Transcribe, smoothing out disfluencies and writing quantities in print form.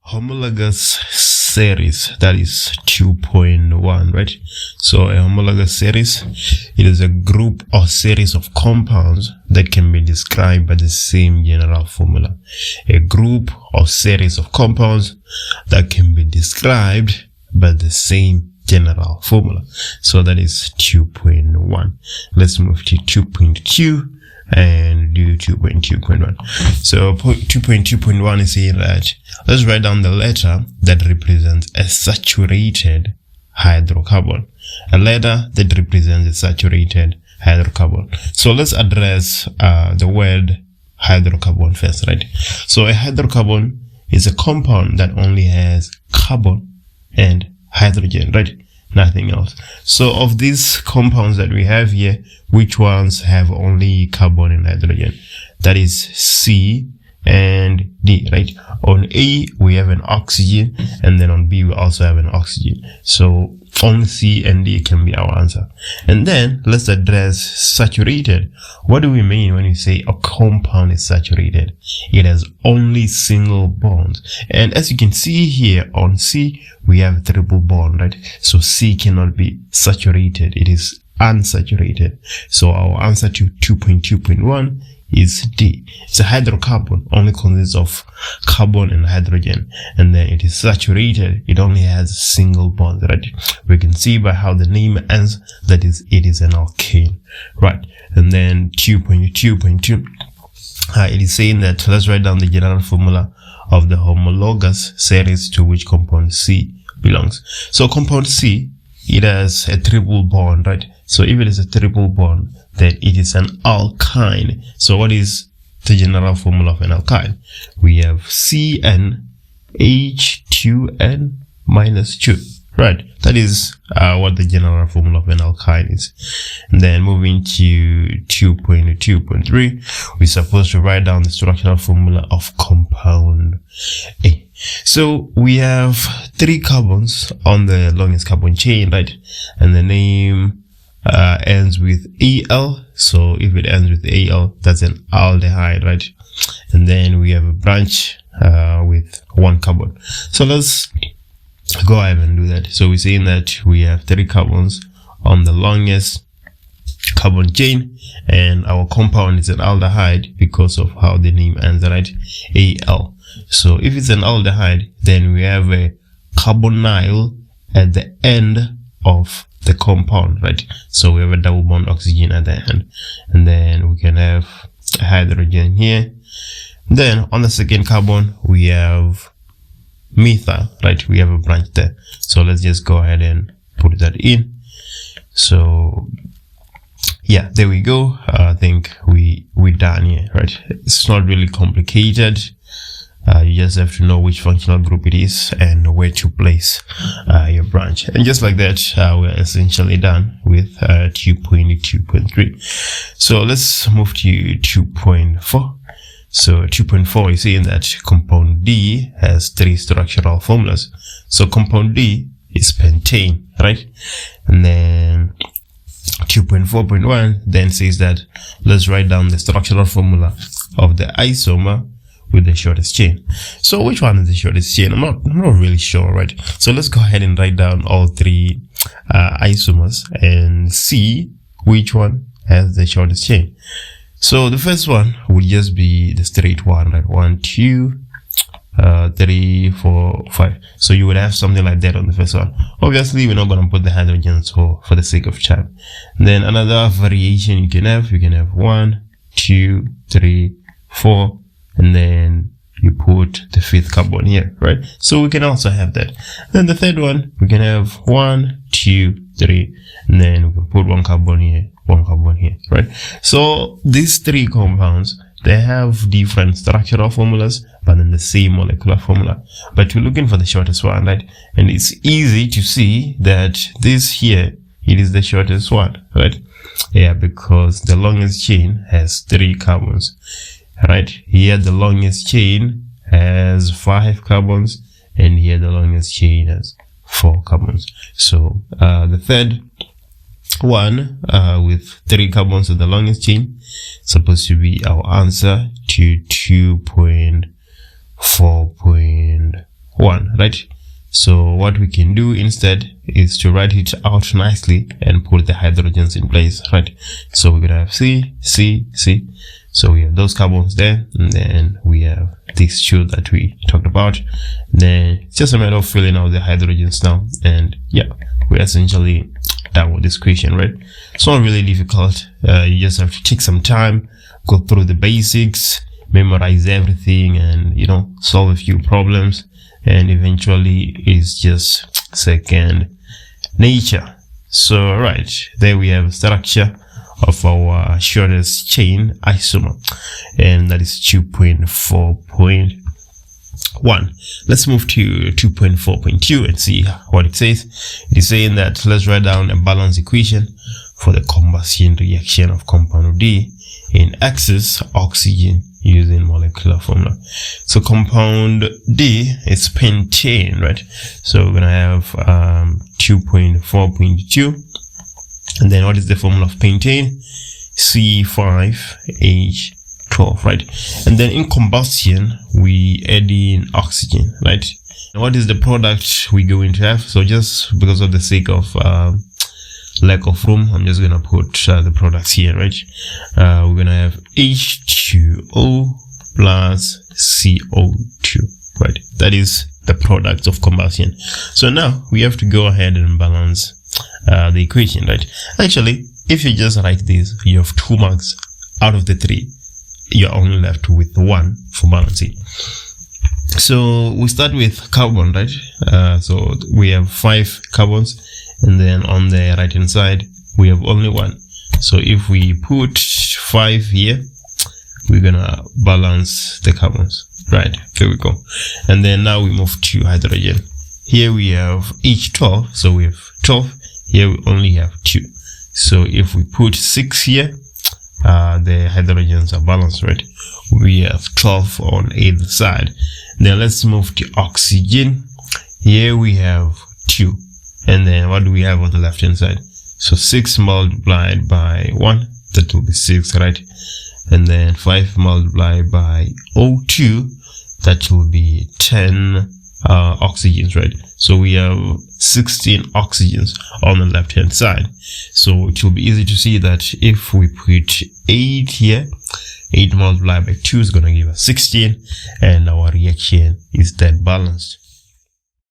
homologous series, that is 2.1, right? So a homologous series, it is a group or series of compounds that can be described by the same general formula. A group or series of compounds that can be described by the same general formula. So that is 2.1. Let's move to 2.2 and do 2.2.1. So 2.2.1 is saying that let's write down the letter that represents a saturated hydrocarbon. A letter that represents a saturated hydrocarbon. So let's address the word hydrocarbon first, right? So a hydrocarbon is a compound that only has carbon and hydrogen, right? Nothing else. So of these compounds that we have here, which ones have only carbon and hydrogen? That is C and D, right? On A we have an oxygen, and then on B we also have an oxygen. So only C and D can be our answer. And then let's address saturated. What do we mean when we say a compound is saturated? It has only single bonds. And as you can see here on C, we have a triple bond, right? So C cannot be saturated. It is unsaturated. So our answer to 2.2.1 is D. It's a hydrocarbon, only consists of carbon and hydrogen, and then it is saturated. It only has single bonds, right? We can see by how the name ends that is it is an alkane, right? And then 2.2.2, it is saying that let's write down the general formula of the homologous series to which compound C belongs. So compound C, it has a triple bond, right? So if it is a triple bond, then it is an alkyne. So what is the general formula of an alkyne? We have CnH2n minus 2, right? That is what the general formula of an alkyne is. And then moving to 2.2.3, we're supposed to write down the structural formula of compound A. So we have 3 carbons on the longest carbon chain, right? And the name ends with Al. So if it ends with Al, that's an aldehyde, right? And then we have a branch with 1 carbon. So let's go ahead and do that. So we're saying that we have 3 carbons on the longest carbon chain, and our compound is an aldehyde because of how the name ends, right? Al. So if it's an aldehyde, then we have a carbonyl at the end of the compound, right? So we have a double bond oxygen at the end, and then we can have a hydrogen here. Then on the second carbon we have methyl, right? We have a branch there. So let's just go ahead and put that in. So yeah, there we go. I think we're done here, right? It's not really complicated. You just have to know which functional group it is and where to place your branch. And just like that, we're essentially done with 2.2.3. So let's move to 2.4. So 2.4 is saying that compound D has 3 structural formulas. So compound D is pentane, right? And then 2.4.1 then says that let's write down the structural formula of the isomer with the shortest chain. So which one is the shortest chain? I'm not really sure, right? So let's go ahead and write down all 3 isomers and see which one has the shortest chain. So the first one would just be the straight one, right? 1, 2, 3, 4, 5. So you would have something like that on the first one. Obviously, we're not going to put the hydrogens for the sake of time. Then another variation you can have 1, 2, 3, 4, and then you put the 5th carbon here, right? So we can also have that. Then the third one, we can have 1, 2, 3, and then we can put 1 carbon here, 1 carbon here, right? So these 3 compounds, they have different structural formulas, but then the same molecular formula. But we're looking for the shortest one, right? And it's easy to see that this here, it is the shortest one, right? Yeah, because the longest chain has 3 carbons. Right here the longest chain has 5 carbons, and here the longest chain has 4 carbons. So the third one with 3 carbons of the longest chain supposed to be our answer to 2.4.1. 1, right? So what we can do instead is to write it out nicely and put the hydrogens in place, right? So we're gonna have C, C, C. So we have those carbons there, and then we have these 2 that we talked about. Then it's just a matter of filling out the hydrogens now, and yeah, we're essentially done with this question, right? It's not really difficult. You just have to take some time, go through the basics, memorize everything, and you know, solve a few problems, and eventually it's just second nature. So right there we have structure of our shortest chain isomer, and that is 2.4.1. Let's move to 2.4.2 and see what it says. It is saying that let's write down a balance equation for the combustion reaction of compound D in excess oxygen using molecular formula. So compound D is pentane, right? So we're gonna have 2.4.2, and then what is the formula of pentane? C5H12, right? And then in combustion we add in oxygen, right? And what is the product we're going to have? So just because of the sake of lack of room, I'm just gonna put the products here, right? We're gonna have H2O plus CO2, right? That is the product of combustion. So now we have to go ahead and balance the equation, right? Actually, if you just write this, you have 2 marks out of the 3. You're only left with 1 for balancing. So we start with carbon, right? So we have 5 carbons, and then on the right hand side we have only 1. So if we put 5 here, we're gonna balance the carbons, right? There we go. And then now we move to hydrogen. Here we have H12, so we have 12. Here we only have 2. So if we put 6 here, the hydrogens are balanced, right? We have 12 on either side. Then let's move to oxygen. Here we have 2, and then what do we have on the left hand side? So 6 multiplied by 1, that will be 6, right? And then 5 multiplied by O2, that will be 10 oxygens, right? So we have 16 oxygens on the left hand side. So it will be easy to see that if we put 8 here, 8 multiplied by 2 is going to give us 16, and our reaction is then balanced.